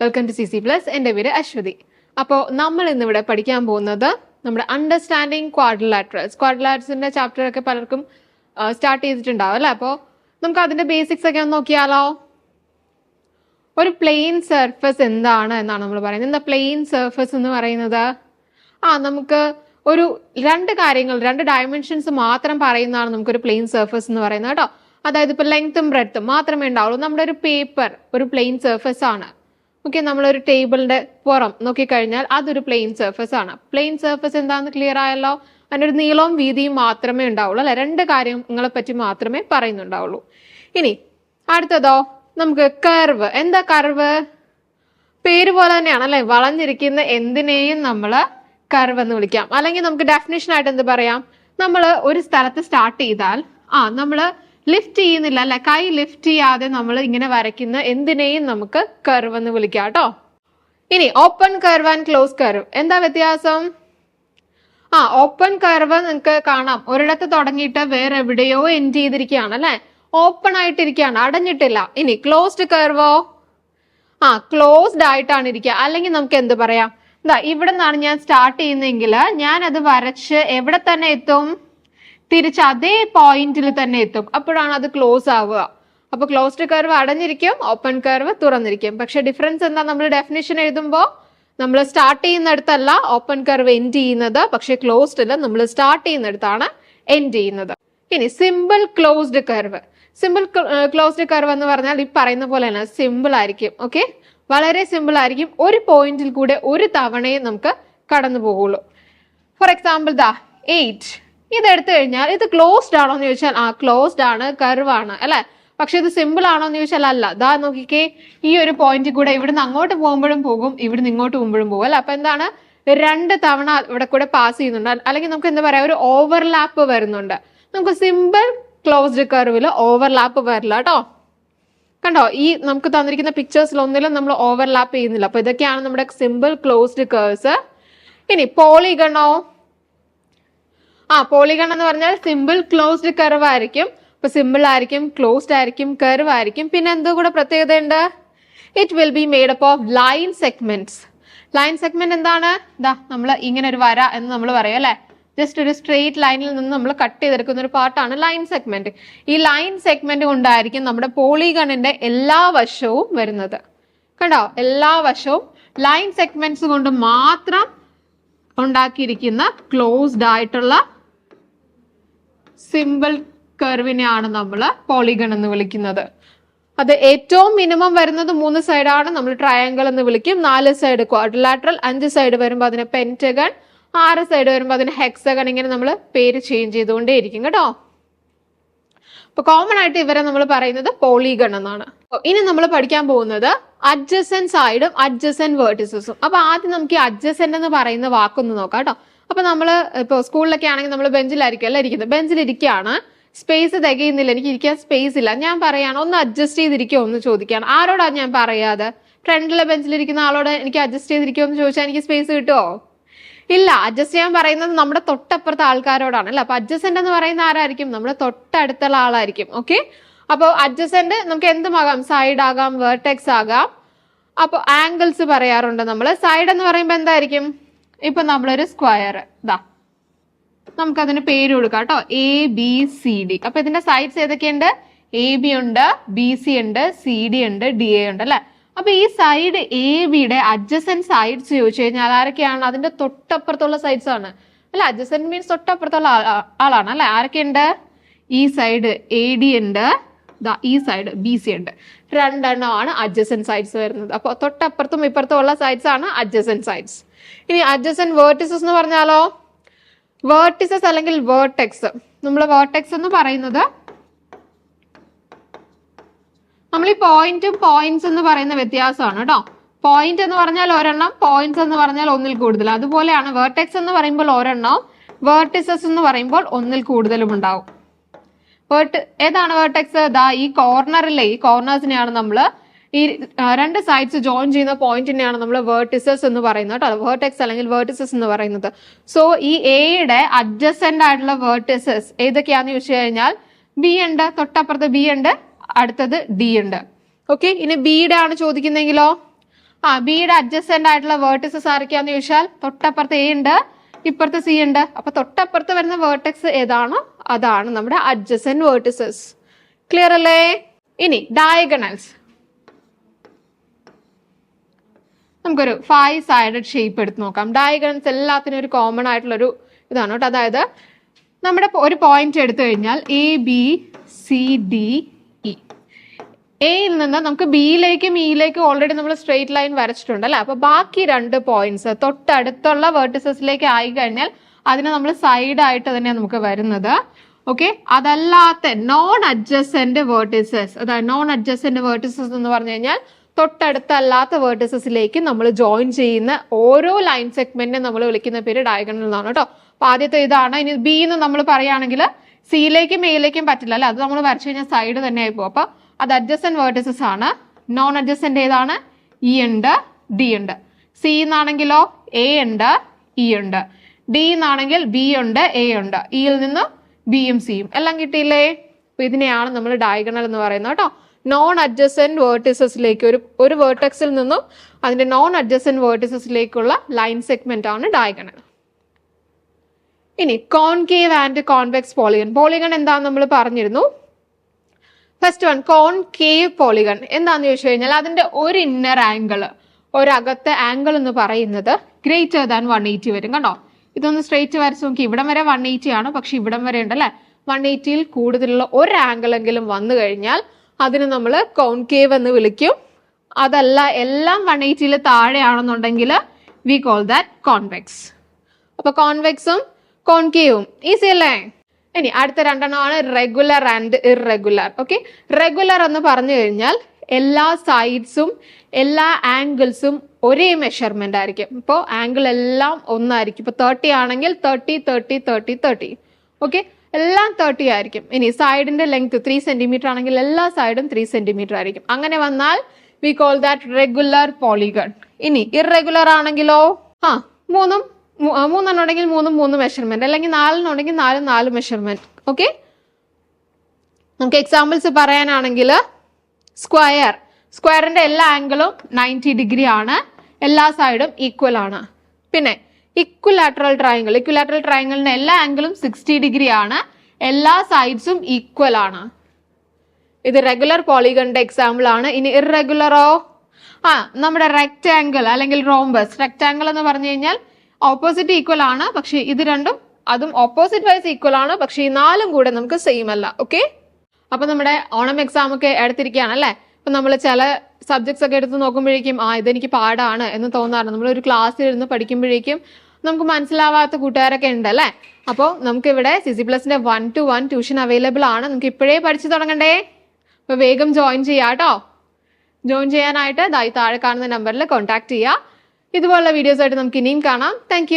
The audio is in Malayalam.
Welcome to CC plus. എൻ്റെ പേര് അശ്വതി. അപ്പോൾ നമ്മൾ ഇന്നിവിടെ പഠിക്കാൻ പോകുന്നത് നമ്മുടെ അണ്ടർസ്റ്റാൻഡിങ് ക്വാഡ്രിലാറ്ററൽസിന്റെ ചാപ്റ്റർ ഒക്കെ പലർക്കും സ്റ്റാർട്ട് ചെയ്തിട്ടുണ്ടാവും അല്ലേ. അപ്പോൾ നമുക്ക് അതിന്റെ ബേസിക്സ് ഒക്കെ ഒന്ന് നോക്കിയാലോ. ഒരു പ്ലെയിൻ സർഫസ് എന്താണ് എന്നാണ് നമ്മൾ പറയുന്നത്. എന്താ പ്ലെയിൻ സർഫസ് എന്ന് പറയുന്നത്? നമുക്ക് ഒരു രണ്ട് ഡയമെൻഷൻസ് മാത്രം പറയുന്നതാണ് നമുക്കൊരു പ്ലെയിൻ സർഫസ് എന്ന് പറയുന്നത് കേട്ടോ. അതായത് ഇപ്പൊ ലെങ്ത്തും ബ്രെഡ്ത്തും മാത്രമേ ഉണ്ടാവുള്ളൂ. നമ്മുടെ ഒരു പേപ്പർ ഒരു പ്ലെയിൻ സർഫസ് ആണ്. ഓക്കെ, നമ്മളൊരു ടേബിളിന്റെ പുറം നോക്കിക്കഴിഞ്ഞാൽ അതൊരു പ്ലെയിൻ സർഫസ് ആണ്. പ്ലെയിൻ സർഫസ് എന്താണെന്ന് ക്ലിയർ ആയല്ലോ. അതിനൊരു നീളവും വീതിയും മാത്രമേ ഉണ്ടാവുള്ളൂ അല്ലെ. രണ്ട് കാര്യങ്ങളെ പറ്റി മാത്രമേ പറയുന്നുണ്ടാവുള്ളൂ. ഇനി അടുത്തതോ നമുക്ക് കർവ്. എന്താ കർവ്? പേര് പോലെ തന്നെയാണ് അല്ലെ. വളഞ്ഞിരിക്കുന്ന എന്തിനേയും നമ്മള് കർവ് എന്ന് വിളിക്കാം. അല്ലെങ്കിൽ നമുക്ക് ഡെഫിനിഷൻ ആയിട്ട് എന്ത് പറയാം? നമ്മൾ ഒരു സ്ഥലത്ത് സ്റ്റാർട്ട് ചെയ്താൽ നമ്മള് ലിഫ്റ്റ് ചെയ്യുന്നില്ല അല്ലെ, കൈ ലിഫ്റ്റ് ചെയ്യാതെ നമ്മൾ ഇങ്ങനെ വരയ്ക്കുന്ന എന്തിനേയും നമുക്ക് കർവ് എന്ന് വിളിക്കാം കേട്ടോ. ഇനി open curve and close curve എന്താ വ്യത്യാസം? ഓപ്പൺ കർവ് നിങ്ങൾക്ക് കാണാം, ഒരിടത്ത് തുടങ്ങിയിട്ട് വേറെ എവിടെയോ എൻഡ് ചെയ്തിരിക്കുകയാണ് അല്ലെ, ഓപ്പൺ ആയിട്ടിരിക്കുകയാണ്, അടഞ്ഞിട്ടില്ല. ഇനി ക്ലോസ്ഡ് കർവോ? ക്ലോസ്ഡ് ആയിട്ടാണ് ഇരിക്കുക. അല്ലെങ്കിൽ നമുക്ക് എന്ത് പറയാം? ഇവിടെ നിന്നാണ് ഞാൻ സ്റ്റാർട്ട് ചെയ്യുന്നതെങ്കിൽ ഞാൻ അത് വരച്ച് എവിടെ തന്നെ എത്തും? തിരിച്ച് അതേ പോയിന്റിൽ തന്നെ എത്തും. അപ്പോഴാണ് അത് ക്ലോസ് ആവുക. അപ്പൊ ക്ലോസ്ഡ് കർവ് അടഞ്ഞിരിക്കും, ഓപ്പൺ കർവ് തുറന്നിരിക്കും. പക്ഷെ ഡിഫറൻസ് എന്താ? നമ്മൾ ഡെഫിനിഷൻ എഴുതുമ്പോൾ നമ്മൾ സ്റ്റാർട്ട് ചെയ്യുന്നിടത്തല്ല ഓപ്പൺ കർവ് എൻഡ് ചെയ്യുന്നത്, പക്ഷെ ക്ലോസ്ഡിൽ നമ്മൾ സ്റ്റാർട്ട് ചെയ്യുന്നിടത്താണ് എൻഡ് ചെയ്യുന്നത്. ഇനി simple closed curve. Simple closed curve എന്ന് പറഞ്ഞാൽ ഈ പറയുന്ന പോലെ തന്നെ സിമ്പിൾ ആയിരിക്കും. ഓക്കെ, വളരെ സിമ്പിൾ ആയിരിക്കും. ഒരു പോയിന്റിൽ കൂടെ ഒരു തവണയും നമുക്ക് കടന്നു പോകുള്ളൂ. ഫോർ എക്സാമ്പിൾ 8 ഇതെടുത്തു കഴിഞ്ഞാൽ ഇത് ക്ലോസ്ഡ് ആണോ എന്ന് ചോദിച്ചാൽ ക്ലോസ്ഡ് ആണ്, കർവ് ആണ് അല്ലെ. പക്ഷെ ഇത് സിമ്പിൾ ആണോ എന്ന് ചോദിച്ചാൽ അല്ല. നോക്കിക്കേ, ഈ ഒരു പോയിന്റിൽ കൂടെ ഇവിടുന്ന് അങ്ങോട്ട് പോകുമ്പോഴും പോകും, ഇവിടുന്ന് ഇങ്ങോട്ട് പോകുമ്പോഴും പോകും അല്ലെ. അപ്പൊ എന്താണ്? രണ്ട് തവണ ഇവിടെ കൂടെ പാസ് ചെയ്യുന്നുണ്ട്. അല്ലെങ്കിൽ നമുക്ക് എന്താ പറയാ, ഒരു ഓവർലാപ്പ് വരുന്നുണ്ട്. നമുക്ക് സിമ്പിൾ ക്ലോസ്ഡ് കർവില് ഓവർലാപ്പ് വരില്ല കേട്ടോ. കണ്ടോ, ഈ നമുക്ക് തന്നിരിക്കുന്ന പിക്ചേഴ്സിൽ ഒന്നിലും നമ്മൾ ഓവർലാപ്പ് ചെയ്യുന്നില്ല. അപ്പൊ ഇതൊക്കെയാണ് നമ്മുടെ സിമ്പിൾ ക്ലോസ്ഡ് കർവ്സ്. ഇനി പോളിഗണോ? പോളിഗൺ എന്ന് പറഞ്ഞാൽ സിമ്പിൾ ക്ലോസ്ഡ് കർവ് ആയിരിക്കും. അപ്പൊ സിമ്പിൾ ആയിരിക്കും, ക്ലോസ്ഡ് ആയിരിക്കും, കർവ് ആയിരിക്കും. പിന്നെ എന്തോ കൂടെ പ്രത്യേകത ഉണ്ട്? It will be made up of line segments. Line segment എന്താണ്? നമ്മൾ ഇങ്ങനെ ഒരു വര എന്ന് നമ്മൾ പറയും അല്ലെ. ജസ്റ്റ് ഒരു സ്ട്രെയിറ്റ് ലൈനിൽ നിന്ന് നമ്മൾ കട്ട് ചെയ്തെടുക്കുന്ന ഒരു പാർട്ടാണ് ലൈൻ സെഗ്മെന്റ്. ഈ ലൈൻ സെഗ്മെന്റ് കൊണ്ടായിരിക്കും നമ്മുടെ പോളിഗണിന്റെ എല്ലാ വശവും വരുന്നത്. കണ്ടോ, എല്ലാ വശവും ലൈൻ സെഗ്മെന്റ്സ് കൊണ്ട് മാത്രം ഉണ്ടാക്കിയിരിക്കുന്ന ക്ലോസ്ഡ് ആയിട്ടുള്ള സിമ്പിൾ കർവിനെയാണ് നമ്മൾ പോളിഗൺ എന്ന് വിളിക്കുന്നത്. അത് ഏറ്റവും മിനിമം വരുന്നത് 3 സൈഡാണ്, നമ്മൾ ട്രയാങ്കിൾ എന്ന് വിളിക്കും. 4 സൈഡ് ക്വാഡ്രിലാറ്ററൽ, 5 സൈഡ് വരുമ്പോൾ അതിന് പെന്റഗൺ, 6 സൈഡ് വരുമ്പോൾ അതിന് ഹെക്സഗൺ. ഇങ്ങനെ നമ്മൾ പേര് ചേഞ്ച് ചെയ്തുകൊണ്ടേ ഇരിക്കും കേട്ടോ. അപ്പൊ കോമൺ ആയിട്ട് ഇവരെ നമ്മൾ പറയുന്നത് പോളിഗൺ എന്നാണ്. ഇനി നമ്മൾ പഠിക്കാൻ പോകുന്നത് അഡ്ജസന്റ് സൈഡും അഡ്ജസന്റ് വേർട്ടിസസും. അപ്പൊ ആദ്യം നമുക്ക് ഈ അഡ്ജസന്റ് എന്ന് പറയുന്ന വാക്കൊന്ന് നോക്കാം കേട്ടോ. അപ്പൊ നമ്മൾ ഇപ്പോൾ സ്കൂളിലൊക്കെ ആണെങ്കിൽ നമ്മൾ ബെഞ്ചിലായിരിക്കും അല്ല ഇരിക്കുന്നത്. ബെഞ്ചിലിരിക്കുകയാണ്, സ്പേസ് തികയുന്നില്ല, എനിക്ക് ഇരിക്കാൻ സ്പേസ് ഇല്ല. ഞാൻ പറയാണ് ഒന്ന് അഡ്ജസ്റ്റ് ചെയ്തിരിക്കുമോ എന്ന് ചോദിക്കുകയാണ്. ആരോടാ ഞാൻ പറയാതെ? ഫ്രണ്ടിലെ ബെഞ്ചിലിരിക്കുന്ന ആളോട് എനിക്ക് അഡ്ജസ്റ്റ് ചെയ്തിരിക്കുമോ എന്ന് ചോദിച്ചാൽ എനിക്ക് സ്പേസ് കിട്ടുമോ? ഇല്ല. അഡ്ജസ്റ്റ് ചെയ്യാൻ പറയുന്നത് നമ്മുടെ തൊട്ടപ്പുറത്തെ ആൾക്കാരോടാണ് അല്ലെ. അപ്പൊ അഡ്ജസന്റ് എന്ന് പറയുന്ന ആരായിരിക്കും? നമ്മുടെ തൊട്ടടുത്തുള്ള ആളായിരിക്കും. ഓക്കെ, അപ്പോൾ അഡ്ജസന്റ് നമുക്ക് എന്തുമാകാം? സൈഡ് ആകാം, വെർട്ടെക്സ് ആകാം. അപ്പൊ ആംഗിൾസ് പറയാറുണ്ട് നമ്മൾ. സൈഡ് എന്ന് പറയുമ്പോൾ എന്തായിരിക്കും? ഇപ്പൊ നമ്മളൊരു സ്ക്വയർ നമുക്കതിന് പേര് കൊടുക്കാം കേട്ടോ, ABCD. അപ്പൊ ഇതിന്റെ സൈഡ്സ് ഏതൊക്കെയുണ്ട്? AB ഉണ്ട്, BC ഉണ്ട്, CD ഉണ്ട്, DA ഉണ്ട് അല്ലെ. അപ്പൊ ഈ സൈഡ് ABയുടെ അഡ്ജസന്റ് സൈഡ്സ് ചോദിച്ചു കഴിഞ്ഞാൽ ആരൊക്കെയാണ്? അതിന്റെ തൊട്ടപ്പുറത്തുള്ള സൈഡ്സ് ആണ് അല്ലെ. അഡ്ജസന്റ് മീൻസ് തൊട്ടപ്പുറത്തുള്ള ആളാണ് അല്ലെ. ആരൊക്കെയുണ്ട്? ഈ സൈഡ് AD ഉണ്ട്, ഈ സൈഡ് BC ഉണ്ട്. രണ്ടെണ്ണമാണ് അഡ്ജസന്റ് സൈഡ്സ് വരുന്നത്. അപ്പൊ തൊട്ടപ്പുറത്തും ഇപ്പുറത്തും ഉള്ള സൈഡ്സ് ആണ് അഡ്ജസന്റ് സൈഡ്സ്. ഇനി അഡ്ജസന്റ് വേർട്ടിസസ് എന്ന് പറഞ്ഞാലോ? വേർട്ടിസസ് അല്ലെങ്കിൽ വേർട്ടെക്സ്. നമ്മൾ വേർട്ടെക്സ് എന്ന് പറയുന്നത് നമ്മൾ ഈ പോയിന്റും പോയിന്റ്സ് എന്ന് പറയുന്ന വ്യത്യാസമാണ് കേട്ടോ. പോയിന്റ് എന്ന് പറഞ്ഞാൽ ഒരെണ്ണം, പോയിന്റ്സ് എന്ന് പറഞ്ഞാൽ ഒന്നിൽ കൂടുതൽ. അതുപോലെയാണ് വേർട്ടെക്സ് എന്ന് പറയുമ്പോൾ ഒരെണ്ണം, വേർട്ടിസസ് എന്ന് പറയുമ്പോൾ ഒന്നിൽ കൂടുതലും ഉണ്ടാവും. ഏതാണ് വേർട്ടെക്സ്? ഈ കോർണറിലെ ഈ കോർണേഴ്സിനെയാണ് നമ്മൾ, ഈ രണ്ട് സൈഡ്സ് ജോയിൻ ചെയ്യുന്ന പോയിന്റിനെയാണ് നമ്മൾ വേർട്ടിസസ് എന്ന് പറയുന്നത് കേട്ടോ. വേർട്ടെക്സ് അല്ലെങ്കിൽ വേർട്ടിസസ് എന്ന് പറയുന്നത്. സോ ഈ എയുടെ അഡ്ജസന്റ് ആയിട്ടുള്ള വേർട്ടിസസ് ഏതൊക്കെയാന്ന് ചോദിച്ചു കഴിഞ്ഞാൽ B ഉണ്ട്, തൊട്ടപ്പുറത്ത് B ഉണ്ട്, അടുത്തത് D ഉണ്ട്. ഓക്കെ, ഇനി ബിയുടെ ആണ് ചോദിക്കുന്നെങ്കിലോ ബിയുടെ അഡ്ജസ്റ്റന്റ് ആയിട്ടുള്ള വേർട്ടിസസ് ആരൊക്കെയാന്ന് ചോദിച്ചാൽ തൊട്ടപ്പുറത്ത് എ ഉണ്ട്, ഇപ്പുറത്ത് സി ഉണ്ട്. അപ്പൊ തൊട്ടപ്പുറത്ത് വരുന്ന വേർട്ടെക്സ് ഏതാണോ അതാണ് നമ്മുടെ അഡ്ജസ്റ്റന്റ് വേർട്ടിസസ്. ക്ലിയർ അല്ലേ? ഇനി ഡയഗണൽസ്. നമുക്കൊരു 5 സൈഡഡ് ഷേപ്പ് എടുത്ത് നോക്കാം. ഡയഗണൽസ് എല്ലാത്തിനും ഒരു കോമൺ ആയിട്ടുള്ള ഒരു ഇതാണ് കേട്ടോ. അതായത് നമ്മുടെ ഒരു പോയിന്റ് എടുത്തു കഴിഞ്ഞാൽ A B C D E. എയിൽ നിന്ന് നമുക്ക് ബിയിലേക്കും ഇയിലേക്കും ഓൾറെഡി നമ്മൾ സ്ട്രെയിറ്റ് ലൈൻ വരച്ചിട്ടുണ്ട് അല്ലെ. അപ്പൊ ബാക്കി 2 പോയിന്റ്സ് തൊട്ടടുത്തുള്ള വേർട്ടിസസിലേക്ക് ആയി കഴിഞ്ഞാൽ അതിനെ നമ്മൾ സൈഡ് ആയിട്ട് തന്നെയാണ് നമുക്ക് വരുന്നത്. ഓക്കെ, അതല്ലാത്ത നോൺ അഡ്ജസന്റ് വേർട്ടിസസ്, അതായത് നോൺ അഡ്ജസന്റ് വേർട്ടിസസ് എന്ന് പറഞ്ഞു കഴിഞ്ഞാൽ തൊട്ടടുത്തല്ലാത്ത വേർട്ടിസസിലേക്ക് നമ്മൾ ജോയിൻ ചെയ്യുന്ന ഓരോ ലൈൻ സെഗ്മെന്റിനെ നമ്മൾ വിളിക്കുന്ന പേര് ഡയഗണൽ എന്നാണ് കേട്ടോ. അപ്പൊ ആദ്യത്തെ ഇതാണ്. ഇനി ബി എന്ന് നമ്മൾ പറയുകയാണെങ്കിൽ സിയിലേക്കും എയിലേക്കും പറ്റില്ല അല്ലെ, അത് നമ്മൾ വരച്ചു കഴിഞ്ഞാൽ സൈഡ് തന്നെ ആയി പോകും. അപ്പൊ അത് അഡ്ജസന്റ് വേർട്ടിസസ് ആണ്. നോൺ അഡ്ജസന്റ് ഏതാണ്? ഇ ഉണ്ട്, ഡി ഉണ്ട്. സി എന്നാണെങ്കിലോ എ ഉണ്ട്, ഇ ഉണ്ട്. ഡി എന്നാണെങ്കിൽ ബി ഉണ്ട്, എ ഉണ്ട്. ഇയിൽ നിന്ന് ബിയും സിയും എല്ലാം കിട്ടിയില്ലേ? അപ്പൊ ഇതിനെയാണ് നമ്മൾ ഡയഗണൽ എന്ന് പറയുന്നത് കേട്ടോ. നോൺ അഡ്ജസന്റ് വേർട്ടിസസിലേക്ക് ഒരു വേർട്ടെക്സിൽ നിന്നും അതിന്റെ നോൺ അഡ്ജസന്റ് വേർട്ടിസസിലേക്കുള്ള ലൈൻ സെഗ്മെന്റ് ആണ് ഡയഗണൽ. ഇനി concave and convex polygon. Polygon എന്താന്ന് നമ്മൾ പറഞ്ഞിരുന്നു. ഫസ്റ്റ് വൺ കോൺകേവ് പോളിഗൺ എന്താന്ന് ചോദിച്ചു കഴിഞ്ഞാൽ അതിന്റെ ഒരു ഇന്നർ ആംഗിൾ, ഒരകത്തെ ആംഗിൾ എന്ന് പറയുന്നത് ഗ്രേറ്റർ ദാൻ 180 വരും. കണ്ടോ, ഇതൊന്ന് സ്ട്രേറ്റ് വരച്ച് നോക്കി. ഇവിടം വരെ 180 ആണ്, പക്ഷെ ഇവിടം വരെ ഉണ്ട് അല്ലെ. 180ൽ കൂടുതലുള്ള ഒരു ആംഗിൾ എങ്കിലും വന്നു കഴിഞ്ഞാൽ അതിന് നമ്മൾ കോൺകേവ് എന്ന് വിളിക്കും. അതല്ല എല്ലാം 180ൽ താഴെയാണെന്നുണ്ടെങ്കിൽ വി കോൾ ദാറ്റ് കോൺവെക്സ്. അപ്പൊ കോൺവെക്സും കോൺകേവും ഈസി അല്ലേ? ഇനി അടുത്ത 2 regular and irregular. Okay, regular എന്ന് പറഞ്ഞു കഴിഞ്ഞാൽ എല്ലാ സൈഡ്സും എല്ലാ ആംഗിൾസും ഒരേ മെഷർമെന്റ് ആയിരിക്കും. ഇപ്പോൾ ആംഗിൾ എല്ലാം ഒന്നായിരിക്കും. ഇപ്പൊ 30 ആണെങ്കിൽ 30 30 30 30. ഓക്കെ, എല്ലാം 30 ആയിരിക്കും. ഇനി സൈഡിന്റെ ലെങ്ത് 3 സെന്റിമീറ്റർ ആണെങ്കിൽ എല്ലാ സൈഡും 3 സെന്റിമീറ്റർ ആയിരിക്കും. അങ്ങനെ വന്നാൽ we call that regular polygon. ഇനി ഇറഗുലർ ആണെങ്കിലോ മൂന്നെണ്ണം ഉണ്ടെങ്കിൽ 3 മെഷർമെന്റ്, അല്ലെങ്കിൽ 4 ഉണ്ടെങ്കിൽ 4 മെഷർമെന്റ്. ഓക്കെ, നമുക്ക് എക്സാമ്പിൾസ് പറയാനാണെങ്കിൽ സ്ക്വയറിന്റെ എല്ലാ ആംഗിളും 90 ഡിഗ്രി ആണ്, എല്ലാ സൈഡും ഈക്വൽ ആണ്. പിന്നെ ഇക്വിലാറ്ററൽ ട്രയാങ്കിളിന്റെ എല്ലാ ആംഗിളും 60 ഡിഗ്രി ആണ്, എല്ലാ സൈഡ്സും ഈക്വൽ ആണ്. ഇത് റെഗുലർ പോളിഗണിന്റെ എക്സാമ്പിൾ ആണ്. ഇനി ഇറഗുലറോ? നമ്മുടെ റെക്ടാംഗിൾ അല്ലെങ്കിൽ റോംബസ്. റെക്ടാംഗിൾ എന്ന് പറഞ്ഞു കഴിഞ്ഞാൽ ഓപ്പോസിറ്റ് ഈക്വൽ ആണ്, പക്ഷെ ഇത് രണ്ടും അതും ഓപ്പോസിറ്റ് വൈസ് ഈക്വൽ ആണ്, പക്ഷെ ഈ 4ഉം കൂടെ നമുക്ക് സെയിം അല്ല. ഓക്കെ, അപ്പൊ നമ്മുടെ ഓണം എക്സാം ഒക്കെ എടുത്തിരിക്കുകയാണ് അല്ലെ. അപ്പൊ നമ്മൾ ചില സബ്ജക്ട്സ് ഒക്കെ എടുത്ത് നോക്കുമ്പോഴേക്കും ഇതെനിക്ക് പാടാണ് എന്ന് തോന്നാറുണ്ട്. നമ്മൾ ഒരു ക്ലാസ്സിൽ ഇരുന്ന് പഠിക്കുമ്പോഴേക്കും നമുക്ക് മനസ്സിലാവാത്ത കൂട്ടുകാരൊക്കെ ഉണ്ട് അല്ലെ. അപ്പോൾ നമുക്ക് ഇവിടെ CC+ന്റെ 1 to 1 ട്യൂഷൻ അവൈലബിൾ ആണ്. നമുക്ക് ഇപ്പോഴേ പഠിച്ചു തുടങ്ങണ്ടേ? അപ്പൊ വേഗം ജോയിൻ ചെയ്യാം കേട്ടോ. ജോയിൻ ചെയ്യാനായിട്ട് താഴെ കാണുന്ന നമ്പറിൽ കോൺടാക്ട് ചെയ്യുക. ഇതുപോലുള്ള വീഡിയോസ് ആയിട്ട് നമുക്ക് ഇനിയും കാണാം. താങ്ക്